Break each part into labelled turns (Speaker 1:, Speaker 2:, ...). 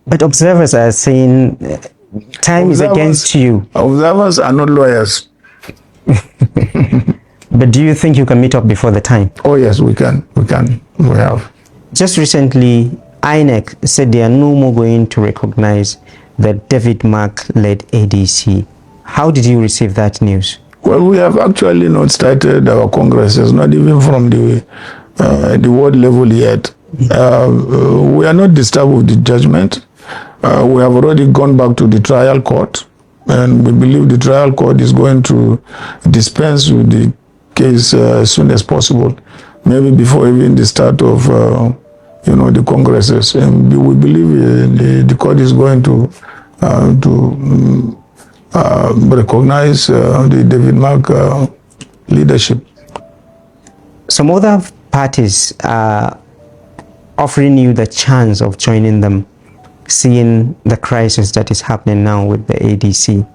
Speaker 1: But observers are saying time is against you.
Speaker 2: Observers are not lawyers.
Speaker 1: But do you think you can meet up before the time?
Speaker 2: Oh yes, we can. We have.
Speaker 1: Just recently, INEC said they are no more going to recognize the David Mark-led ADC. How did you receive that news?
Speaker 2: Well, we have actually not started our congresses, not even from the world level yet. We are not disturbed with the judgment. We have already gone back to the trial court, and we believe the trial court is going to dispense with the case as soon as possible, maybe before even the start of the congresses. And we believe the court is going to recognize the David Mark leadership.
Speaker 1: Some other parties are offering you the chance of joining them, seeing the crisis that is happening now with the ADC.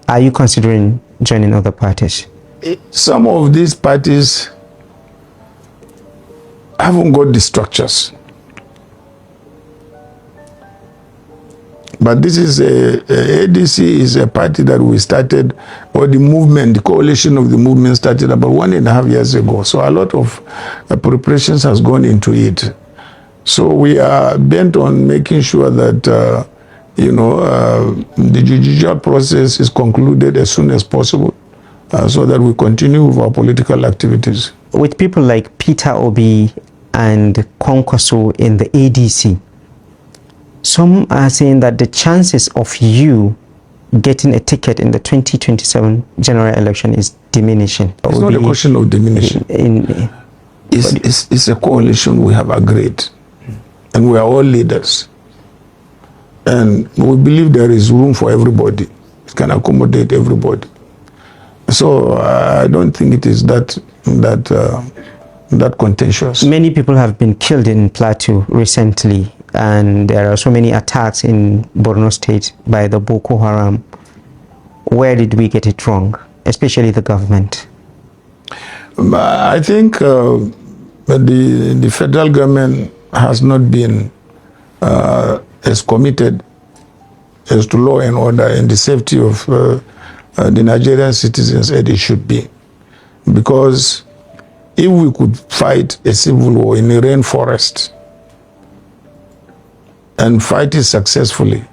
Speaker 1: Are you considering joining other parties?
Speaker 2: Some of these parties haven't got the structures. But this is ADC is a party that we started, or the movement, the coalition of the movement started about 1.5 years ago. So a lot of preparations has gone into it. So we are bent on making sure that, the judicial process is concluded as soon as possible so that we continue with our political activities.
Speaker 1: With people like Peter Obi and Kwankwaso in the ADC, some are saying that the chances of you getting a ticket in the 2027 general election is diminishing.
Speaker 2: It's not a question of diminishing. It's a coalition we have agreed. And we are all leaders. And we believe there is room for everybody. It can accommodate everybody. So I don't think it is that contentious.
Speaker 1: Many people have been killed in Plateau recently, and there are so many attacks in Borno State by the Boko Haram. Where did we get it wrong, especially the government?
Speaker 2: I think the federal government has not been as committed as to law and order and the safety of the Nigerian citizens as it should be. Because if we could fight a civil war in a rainforest and fight it successfully,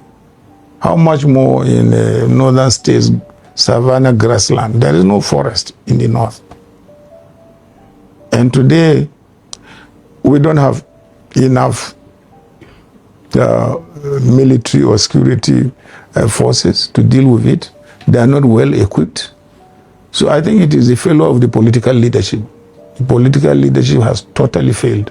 Speaker 2: how much more in northern states, savanna grassland? There is no forest in the north. And today, we don't have enough military or security forces to deal with it. They are not well equipped. So I think it is a failure of the political leadership. The political leadership has totally failed.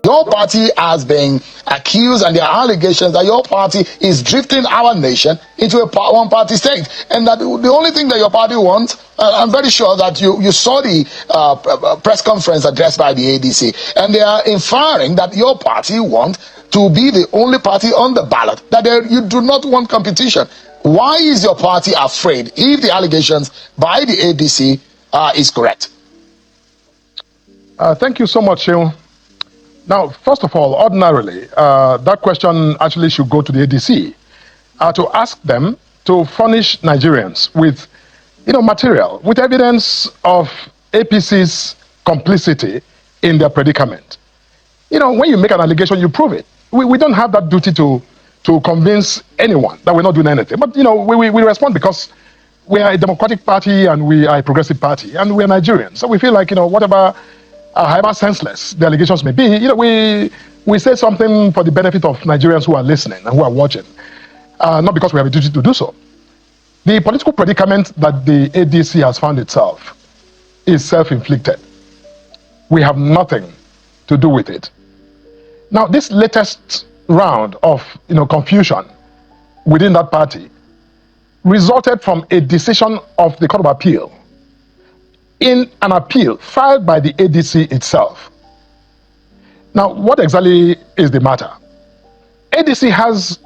Speaker 3: Your party has been accused, and there are allegations that your party is drifting our nation into a one-party state, and that the only thing that your party wants, I'm very sure that you saw the press conference addressed by the ADC, and they are inferring that your party wants to be the only party on the ballot, that you do not want competition. Why is your party afraid if the allegations by the ADC is correct?
Speaker 4: Thank you so much, Sheung. Now, first of all, ordinarily, that question actually should go to the ADC to ask them to furnish Nigerians with, material, with evidence of APC's complicity in their predicament. When you make an allegation, you prove it. We don't have that duty to convince anyone that we're not doing anything. But, we respond because we are a democratic party and we are a progressive party and we are Nigerians. So we feel like, whatever, however senseless the allegations may be, we say something for the benefit of Nigerians who are listening and who are watching, not because we have a duty to do so. The political predicament that the ADC has found itself is self-inflicted. We have nothing to do with it. Now, this latest round of confusion within that party resulted from a decision of the Court of Appeal in an appeal filed by the ADC itself. Now, what exactly is the matter? ADC has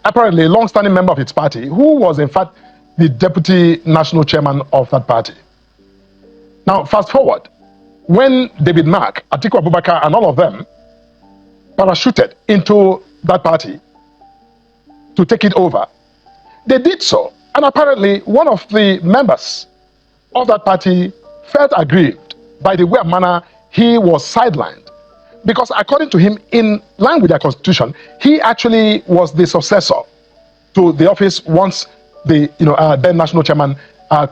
Speaker 4: apparently a long-standing member of its party who was in fact the deputy national chairman of that party. Now, fast forward, when David Mark, Atiku Abubakar and all of them parachuted into that party to take it over, they did so. And apparently, one of the members of that party felt aggrieved by the way and manner he was sidelined. Because according to him, in line with their constitution, he actually was the successor to the office once the then national chairman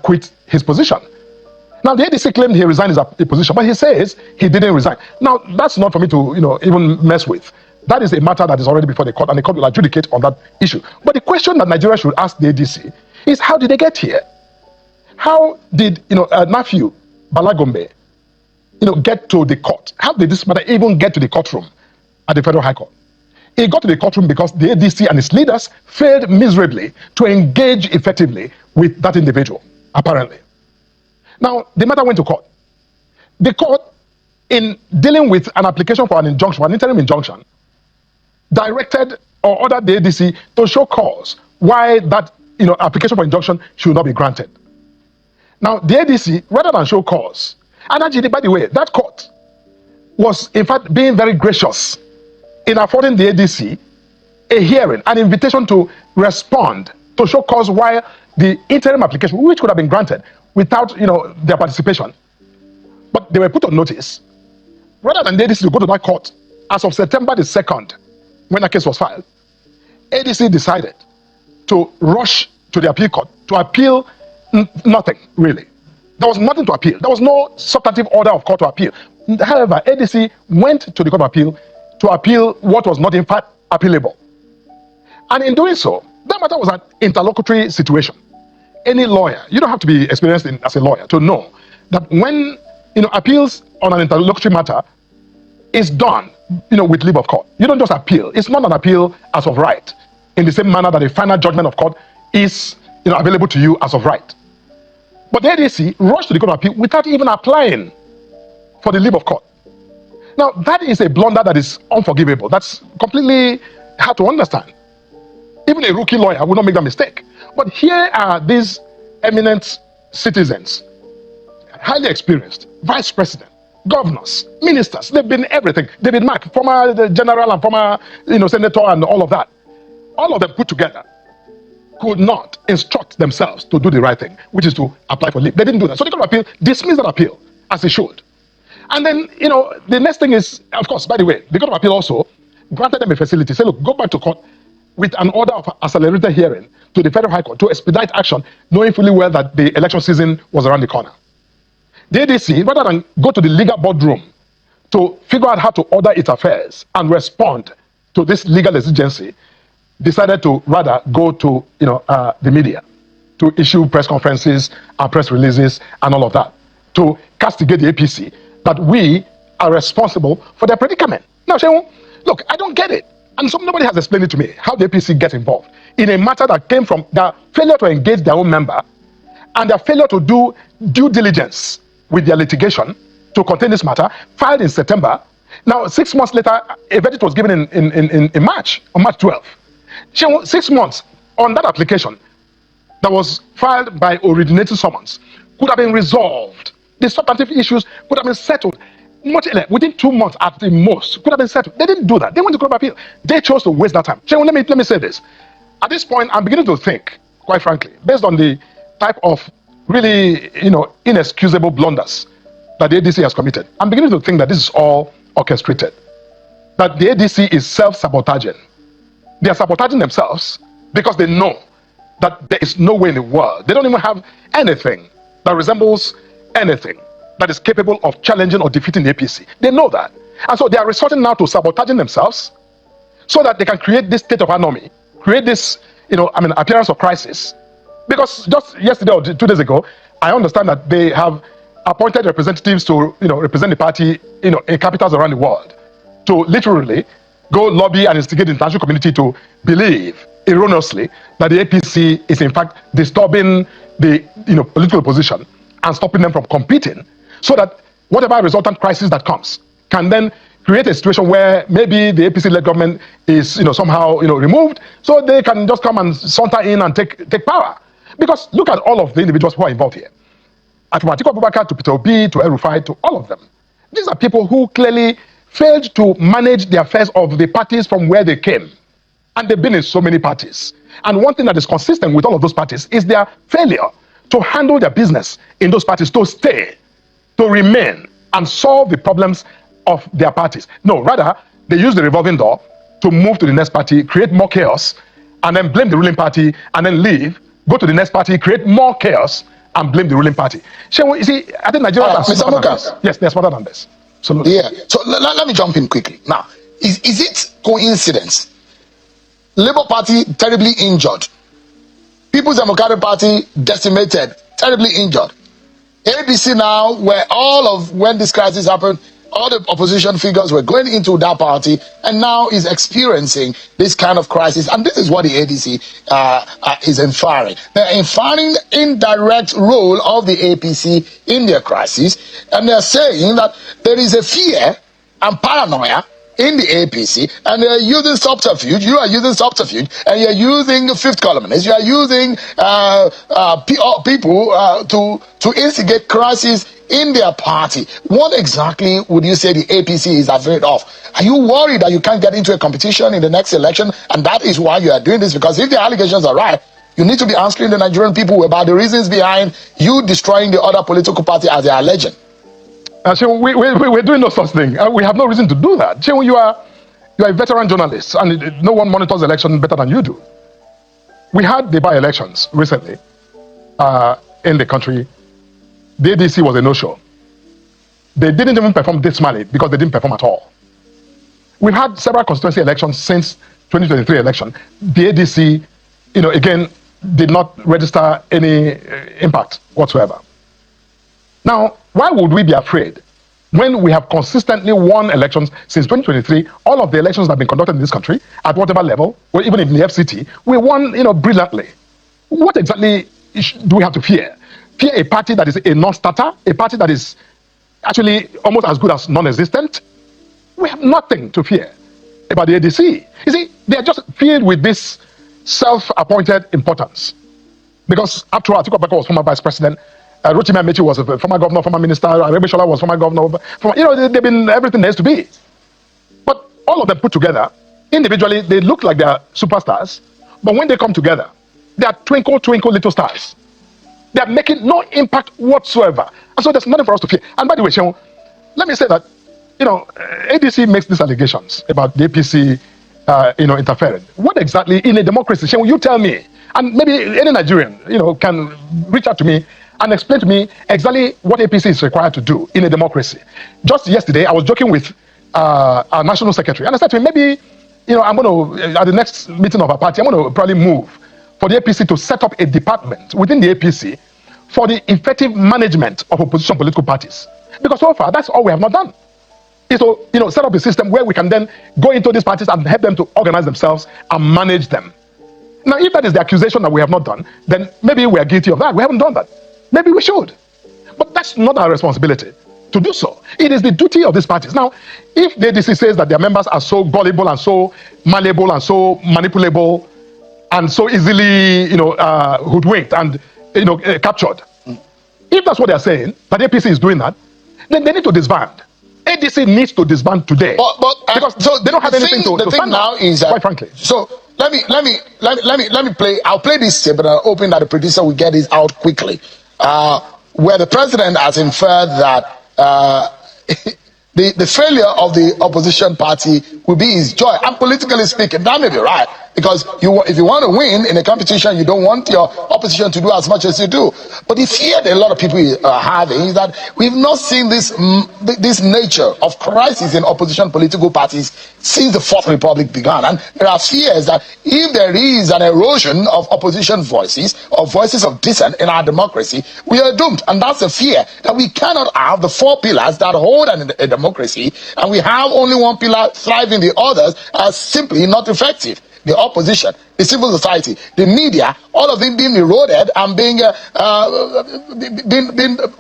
Speaker 4: quit his position. Now, the ADC claimed he resigned his position, but he says he didn't resign. Now, that's not for me to even mess with. That is a matter that is already before the court, and the court will adjudicate on that issue. But the question that Nigeria should ask the ADC is, how did they get here? How did Nephew Balagombe get to the court? How did this matter even get to the courtroom at the Federal High Court? It got to the courtroom because the ADC and its leaders failed miserably to engage effectively with that individual, apparently. Now, the matter went to court. The court, in dealing with an application for an injunction, for an interim injunction, directed or ordered the ADC to show cause why that application for injunction should not be granted. Now, the ADC, rather than show cause, and actually, by the way, that court was in fact being very gracious in affording the ADC a hearing, an invitation to respond, to show cause why the interim application, which could have been granted without their participation, but they were put on notice. Rather than the ADC to go to that court as of September the 2nd, when the case was filed, ADC decided to rush to the appeal court to appeal nothing, really. There was nothing to appeal. There was no substantive order of court to appeal. However, ADC went to the court of appeal to appeal what was not in fact appealable. And in doing so, that matter was an interlocutory situation. Any lawyer, you don't have to be experienced as a lawyer to know that when appeals on an interlocutory matter is done with leave of court, you don't just appeal. It's not an appeal as of right, in the same manner that a final judgment of court is available to you as of right. But the ADC rushed to the court of appeal without even applying for the leave of court. Now, that is a blunder that is unforgivable. That's completely hard to understand. Even a rookie lawyer would not make that mistake. But here are these eminent citizens, highly experienced, vice president, governors, ministers. They've been everything. David Mack, former general and former senator and all of that. All of them put together could not instruct themselves to do the right thing, which is to apply for leave. They didn't do that. So the Court of Appeal dismissed that appeal as they should. And then, the next thing is, of course, by the way, the Court of Appeal also granted them a facility. Say, look, go back to court with an order of accelerated hearing to the Federal High Court to expedite action, knowing fully well that the election season was around the corner. The ADC, rather than go to the legal boardroom to figure out how to order its affairs and respond to this legal exigency, decided to rather go to the media to issue press conferences and press releases and all of that to castigate the APC that we are responsible for their predicament. Now, Shehu, look, I don't get it. And nobody has explained it to me how the APC gets involved in a matter that came from their failure to engage their own member and their failure to do due diligence with their litigation to contain this matter, filed in September. Now, 6 months later, a verdict was given in March, on March 12th. 6 months on that application that was filed by originating summons could have been resolved. The substantive issues could have been settled much earlier, within 2 months at the most, could have been settled. They didn't do that. They went to court of appeal. They chose to waste that time. Let me say this. At this point, I'm beginning to think, quite frankly, based on the type of really, inexcusable blunders that the ADC has committed, I'm beginning to think that this is all orchestrated. That the ADC is self-sabotaging. They are sabotaging themselves because they know that there is no way in the world. They don't even have anything that resembles anything that is capable of challenging or defeating the APC. They know that. And so they are resorting now to sabotaging themselves so that they can create this state of anomy, create this, appearance of crisis. Because just yesterday or 2 days ago, I understand that they have appointed representatives to, represent the party, in capitals around the world, to literally go lobby and instigate the international community to believe erroneously that the APC is in fact disturbing the political opposition and stopping them from competing, so that whatever resultant crisis that comes can then create a situation where maybe the APC-led government is somehow removed, so they can just come and saunter in and take power. Because look at all of the individuals who are involved here. From Atiku Abubakar to Peter Obi to El-Rufai to all of them. These are people who clearly failed to manage the affairs of the parties from where they came. And they've been in so many parties. And one thing that is consistent with all of those parties is their failure to handle their business in those parties, to stay, to remain, and solve the problems of their parties. No, rather, they use the revolving door to move to the next party, create more chaos, and then blame the ruling party, and then leave, go to the next party, create more chaos, and blame the ruling party. You see, I think Nigeria is smarter than this. Yes, they're smarter than this. Absolutely.
Speaker 3: Yeah. So let me jump in quickly. Now, is it coincidence? Labour Party terribly injured. People's Democratic Party decimated, terribly injured. ADC now, when this crisis happened, all the opposition figures were going into that party, and now is experiencing this kind of crisis. And this is what the ADC is inferring. They're inferring the indirect role of the APC in their crisis, and they're saying that there is a fear and paranoia in the APC, and they're using subterfuge. You are using subterfuge, and you're using fifth columnists. You are using people to instigate crisis in their party. What exactly would you say the APC is afraid of? Are you worried that you can't get into a competition in the next election, and that is why you are doing this? Because if the allegations are right, you need to be answering the Nigerian people about the reasons behind you destroying the other political party as they are alleging.
Speaker 4: So we're doing no such thing. We have no reason to do that. Shehu, you are a veteran journalist, and no one monitors election better than you do. We had the by-elections recently in the country. The ADC was a no-show. They didn't even perform dismally because they didn't perform at all. We've had several constituency elections since 2023 election. The ADC, again, did not register any impact whatsoever. Now, why would we be afraid when we have consistently won elections since 2023? All of the elections that have been conducted in this country, at whatever level, or even in the FCT, we won, brilliantly. What exactly do we have to fear? Fear a party that is a non-starter, a party that is actually almost as good as non-existent? We have nothing to fear about the ADC. You see, they are just filled with this self-appointed importance. Because after all, Atiku Abubakar was former vice president, Rotimi Amechi was a former governor, former minister, Arebeshola was former governor. They've been everything there is to be. But all of them put together, individually, they look like they are superstars. But when they come together, they are twinkle, twinkle little stars. They are making no impact whatsoever. And so there's nothing for us to fear. And by the way, Shehu, let me say that, ADC makes these allegations about the APC, interfering. What exactly in a democracy, Shehu, you tell me, and maybe any Nigerian, can reach out to me and explain to me exactly what APC is required to do in a democracy. Just yesterday, I was joking with our national secretary, and I said to him, maybe, I'm going to, at the next meeting of our party, I'm going to probably move for the APC to set up a department within the APC for the effective management of opposition political parties. Because so far, that's all we have not done. Is to, set up a system where we can then go into these parties and help them to organize themselves and manage them. Now, if that is the accusation that we have not done, then maybe we are guilty of that. We haven't done that. Maybe we should. But that's not our responsibility to do so. It is the duty of these parties. Now, if the ADC says that their members are so gullible and so malleable and so manipulable and so easily, hoodwinked and, captured, if that's what they're saying, that APC is doing that, then they need to disband. ADC needs to disband today. Because so they don't have anything to stand now is quite frankly.
Speaker 3: So let me play. I'll play this tape, but I'm hoping that the producer will get this out quickly. Where the president has inferred that the failure of the opposition party will be his joy. And politically speaking, that may be right. Because if you want to win in a competition, you don't want your opposition to do as much as you do. But the fear that a lot of people are having is that we've not seen this nature of crisis in opposition political parties since the Fourth Republic began. And there are fears that if there is an erosion of opposition voices or voices of dissent in our democracy, we are doomed. And that's a fear, that we cannot have the four pillars that hold a democracy, and we have only one pillar thriving, the others are simply not effective. The opposition, the civil society, the media, all of them being eroded and being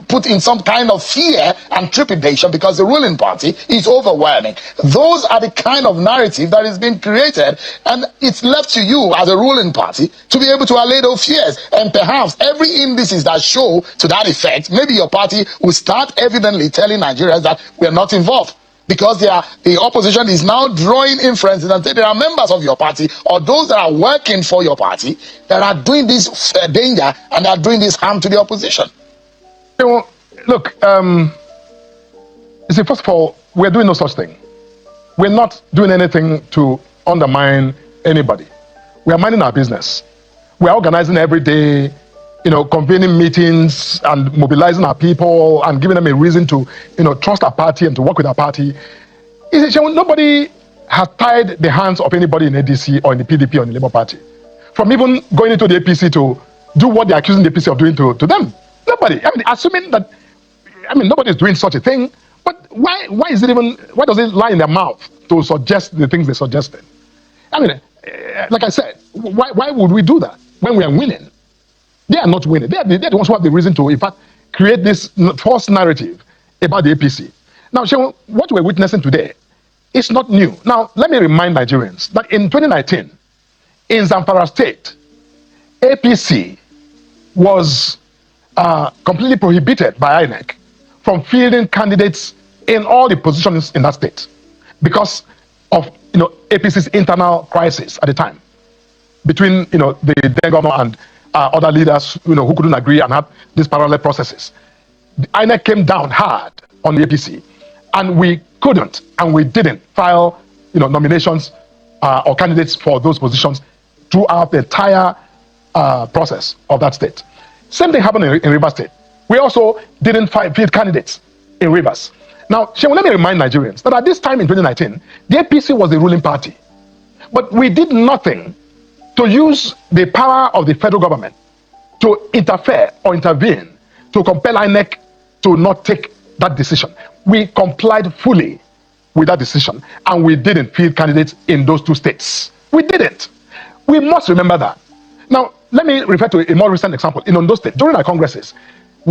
Speaker 3: put in some kind of fear and trepidation because the ruling party is overwhelming. Those are the kind of narrative that is being created, and it's left to you as a ruling party to be able to allay those fears. And perhaps every indices that show to that effect, maybe your party will start evidently telling Nigerians that we are not involved. because the opposition is now drawing inferences and saying there are members of your party or those that are working for your party that are doing this danger and are doing this harm to the opposition.
Speaker 4: Look, you see, first of all, we're doing no such thing. We're not doing anything to undermine anybody. We are minding our business. We are organizing every day, convening meetings and mobilizing our people and giving them a reason to, trust our party and to work with our party. Nobody has tied the hands of anybody in ADC or in the PDP or in the Labour Party from even going into the APC to do what they're accusing the APC of doing to them. Nobody. Assuming that, nobody is doing such a thing. But why does it lie in their mouth to suggest the things they suggested? Like I said, why would we do that when we are winning? They are not winning. They're the ones who have the reason to, in fact, create this false narrative about the APC. Now, what we're witnessing today is not new. Now, let me remind Nigerians that in 2019, in Zamfara State, APC was completely prohibited by INEC from fielding candidates in all the positions in that state because of APC's internal crisis at the time between the then governor and other leaders who couldn't agree and had these parallel processes. The INEC came down hard on the APC, and we couldn't and we didn't file nominations or candidates for those positions throughout the entire process of that state. Same thing happened in Rivers State. We also didn't field candidates in Rivers. Now, let me remind Nigerians that at this time in 2019, the APC was the ruling party. But we did nothing to use the power of the federal government to interfere or intervene to compel INEC to not take that decision. We complied fully with that decision, and we didn't field candidates in those two states. We didn't. We must remember that. Now, let me refer to a more recent example. In Ondo State, during our congresses,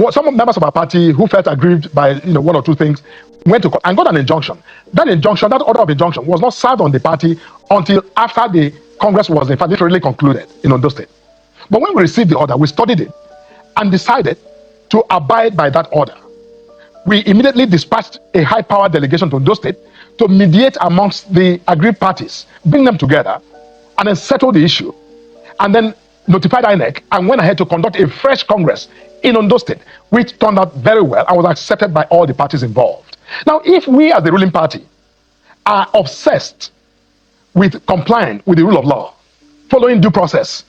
Speaker 4: some members of our party who felt aggrieved by one or two things went to court and got an injunction. That order of injunction was not served on the party until after the Congress was in fact literally concluded in Ondo State. But when we received the order, we studied it and decided to abide by that order. We immediately dispatched a high-powered delegation to Ondo State to mediate amongst the aggrieved parties, bring them together, and then settle the issue. And then notified INEC and went ahead to conduct a fresh Congress in Ondo State, which turned out very well and was accepted by all the parties involved. Now, if we as the ruling party are obsessed with complying with the rule of law, following due process,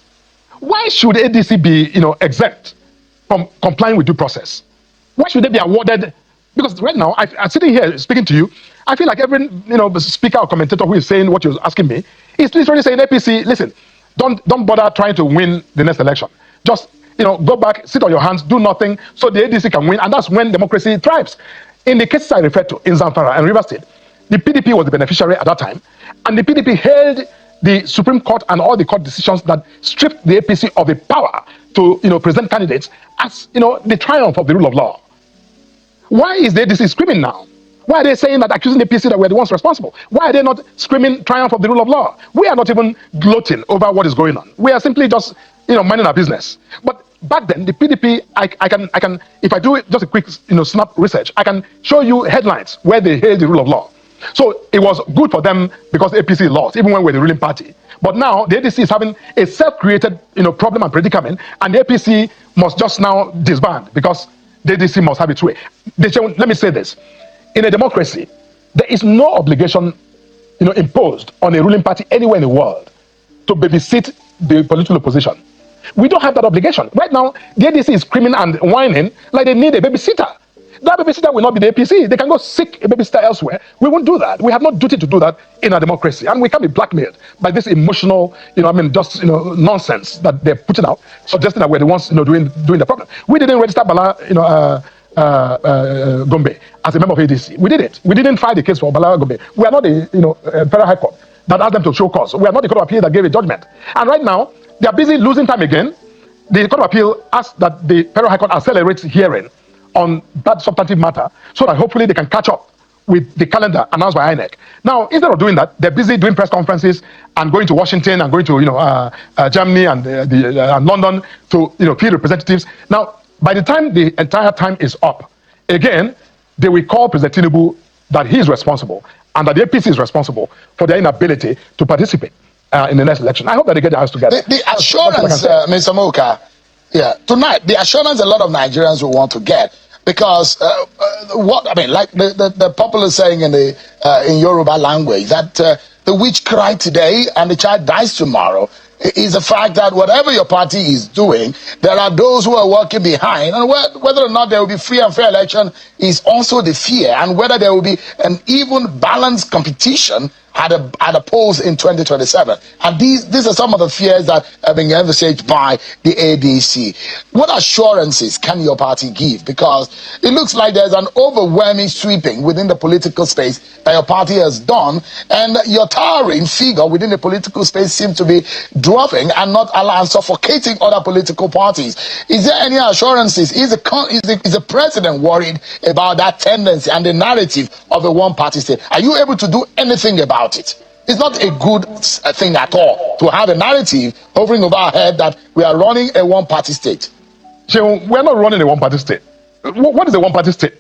Speaker 4: why should ADC be, exempt from complying with due process? Why should they be awarded? Because right now, I'm sitting here speaking to you, I feel like every, speaker or commentator who is saying what you're asking me is literally saying, APC, listen, don't bother trying to win the next election. Just go back, sit on your hands, do nothing, so the ADC can win, and that's when democracy thrives. In the cases I referred to, in Zamfara and Rivers State, the PDP was the beneficiary at that time, and the PDP held the Supreme Court and all the court decisions that stripped the APC of the power to, present candidates as, the triumph of the rule of law. Why is the ADC screaming now? Why are they saying that, accusing the APC that we're the ones responsible? Why are they not screaming triumph of the rule of law? We are not even gloating over what is going on. We are simply just, minding our business. But back then, the PDP, I can, if I do just a quick, snap research, I can show you headlines where they hailed the rule of law. So it was good for them because the APC lost, even when we're the ruling party. But now the ADC is having a self-created, problem and predicament, and the APC must just now disband because the ADC must have its way. Let me say this: in a democracy, there is no obligation, imposed on a ruling party anywhere in the world to babysit the political opposition. We don't have that obligation. Right now, the ADC is screaming and whining like they need a babysitter. That babysitter will not be the APC. They can go seek a babysitter elsewhere. We won't do that. We have no duty to do that in a democracy. And we can't be blackmailed by this emotional, nonsense that they're putting out, suggesting that we're the ones, doing the problem. We didn't register Bala, Gombe as a member of ADC. We did it. We didn't file the case for Bala Gombe. We are not the, Federal High Court that asked them to show cause. We are not the Court of Appeal that gave a judgment. And right now, they are busy losing time again. The Court of Appeal asked that the Federal High Court accelerates hearing on that substantive matter so that hopefully they can catch up with the calendar announced by INEC. Now, instead of doing that, they're busy doing press conferences and going to Washington and going to Germany and London to field representatives. Now, by the time the entire time is up, again, they will call President Tinubu that he is responsible and that the APC is responsible for their inability to participate in the next election. I hope that they get their hands together.
Speaker 3: The assurance, Mr. Moka, tonight, the assurance a lot of Nigerians will want to get, because like the popular saying in Yoruba language, that the witch cried today and the child dies tomorrow, is the fact that whatever your party is doing, there are those who are working behind, and whether or not there will be free and fair election is also the fear, and whether there will be an even balanced competition at a polls in 2027. And these are some of the fears that have been envisaged by the ADC. What assurances can your party give? Because it looks like there's an overwhelming sweeping within the political space that your party has done, and your towering figure within the political space seems to be dropping and not allowing, suffocating other political parties. Is there any assurances? Is the president worried about that tendency and the narrative of a one-party state? Are you able to do anything about it? It's not a good thing at all to have a narrative hovering over our head that we are running a one-party state.
Speaker 4: So we're not running a one-party state. What is a one-party state?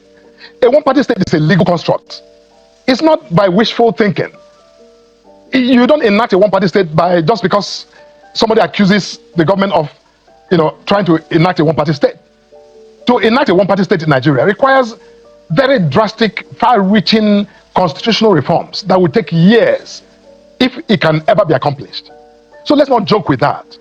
Speaker 4: A one-party state is a legal construct. It's not by wishful thinking. You don't enact a one-party state by just because somebody accuses the government of, trying to enact a one-party state. To enact a one-party state in Nigeria requires very drastic, far-reaching constitutional reforms that will take years if it can ever be accomplished. So let's not joke with that.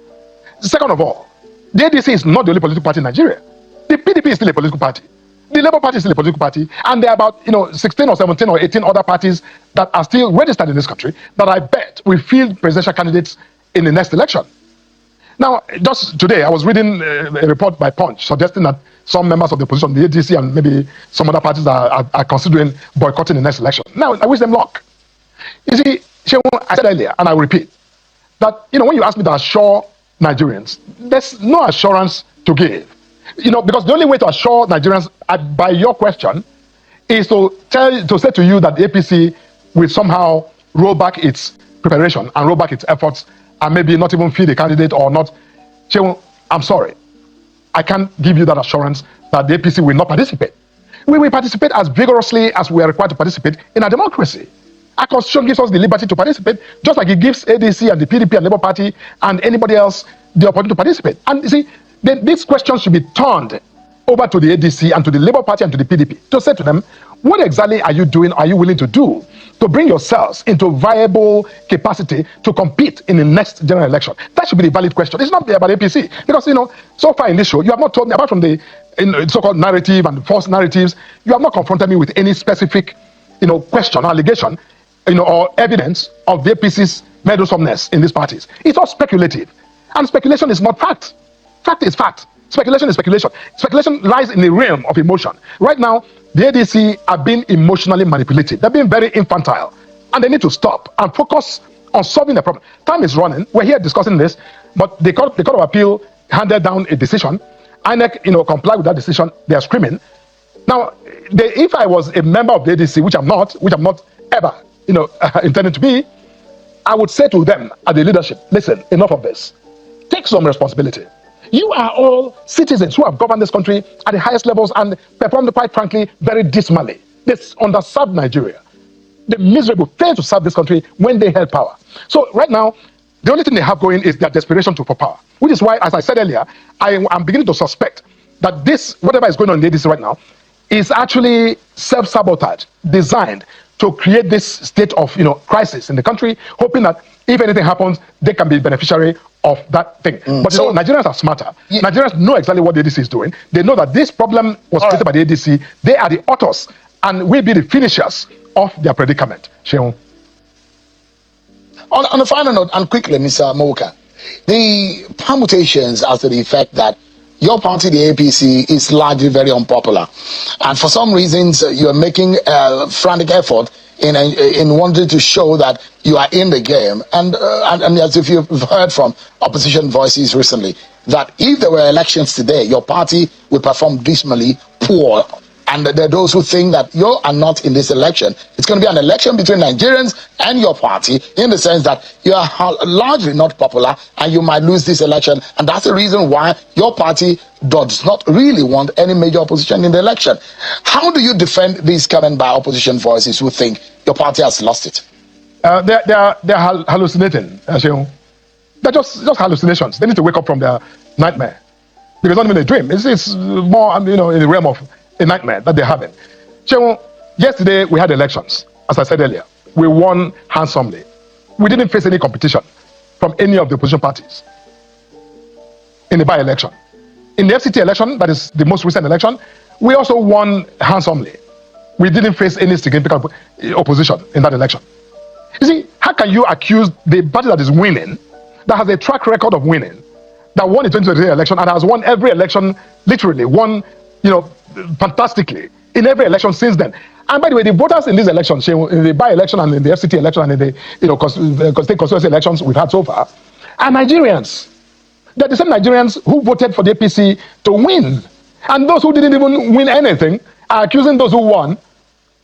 Speaker 4: Second of all, the ADC is not the only political party in Nigeria. The PDP is still a political party. The Labour Party is still a political party, and there are about 16 or 17 or 18 other parties that are still registered in this country that I bet will field presidential candidates in the next election. Now, just today, I was reading a report by Punch suggesting that some members of the opposition, the ADC and maybe some other parties are considering boycotting the next election. Now, I wish them luck. You see, I said earlier, and I will repeat, that when you ask me to assure Nigerians, there's no assurance to give. Because the only way to assure Nigerians by your question is to say to you that the APC will somehow roll back its preparation and roll back its efforts and maybe not even field a candidate or not. I'm sorry. I can't give you that assurance that the APC will not participate. We will participate as vigorously as we are required to participate in a democracy. Our constitution gives us the liberty to participate, just like it gives ADC and the PDP and Labour Party and anybody else the opportunity to participate. And you see, then these questions should be turned over to the ADC and to the Labour Party and to the PDP to say to them, what exactly are you doing, are you willing to do to bring yourselves into viable capacity to compete in the next general election? That should be the valid question. It's not about APC. Because, so far in this show, you have not told me, apart from the so-called narrative and false narratives, you have not confronted me with any specific, question, allegation, or evidence of the APC's meddlesomeness in these parties. It's all speculative. And speculation is not fact. Fact is fact. Speculation is speculation. Speculation lies in the realm of emotion. Right now, the ADC are being emotionally manipulated. They're being very infantile. And they need to stop and focus on solving the problem. Time is running. We're here discussing this, but the Court of Appeal handed down a decision. INEC, complied with that decision. They are screaming. Now, if I was a member of the ADC, which I'm not ever, intended to be, I would say to them at the leadership, listen, enough of this. Take some responsibility. You are all citizens who have governed this country at the highest levels and performed, quite frankly, very dismally. This underserved Nigeria. The miserable failed to serve this country when they held power. So right now, the only thing they have going is their desperation for power, which is why, as I said earlier, I'm beginning to suspect that this, whatever is going on in the ADC right now, is actually self-sabotage, designed to create this state of crisis in the country, hoping that if anything happens, they can be beneficiary of that thing. But Nigerians are smarter. Yeah. Nigerians know exactly what the ADC is doing. They know that this problem was created by the ADC. They are the authors and will be the finishers of their predicament. Sheon.
Speaker 3: On a final note, and quickly, Mr. Moka, the permutations as to the effect that your party, the APC, is largely very unpopular. And for some reasons, you're making a frantic effort in wanting to show that you are in the game. And as if you've heard from opposition voices recently, that if there were elections today, your party would perform dismally poor And there are those who think that you are not in this election. It's going to be an election between Nigerians and your party, in the sense that you are largely not popular and you might lose this election. And that's the reason why your party does not really want any major opposition in the election. How do you defend these comment by opposition voices who think your party has lost it?
Speaker 4: They're hallucinating. They're just hallucinations. They need to wake up from their nightmare. Because not even a dream. It's more, in the realm of a nightmare that they're having. Yesterday we had elections, as I said earlier. We won handsomely. We didn't face any competition from any of the opposition parties in the by-election. In the FCT election, that is the most recent election, we also won handsomely. We didn't face any significant opposition in that election. You see, how can you accuse the party that is winning, that has a track record of winning, that won the 2023 election and has won every election, literally won, fantastically in every election since then? And by the way, the voters in these elections, in the by-election and in the FCT election and in the state constituency elections we've had so far, are Nigerians. They're the same Nigerians who voted for the APC to win. And those who didn't even win anything are accusing those who won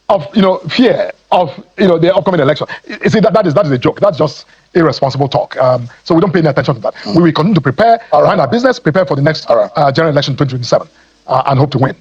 Speaker 4: of fear of the upcoming election. You see, that is a joke. That's just irresponsible talk. So we don't pay any attention to that. We will continue to prepare, mind our business, prepare for the next general election 2027, and hope to win.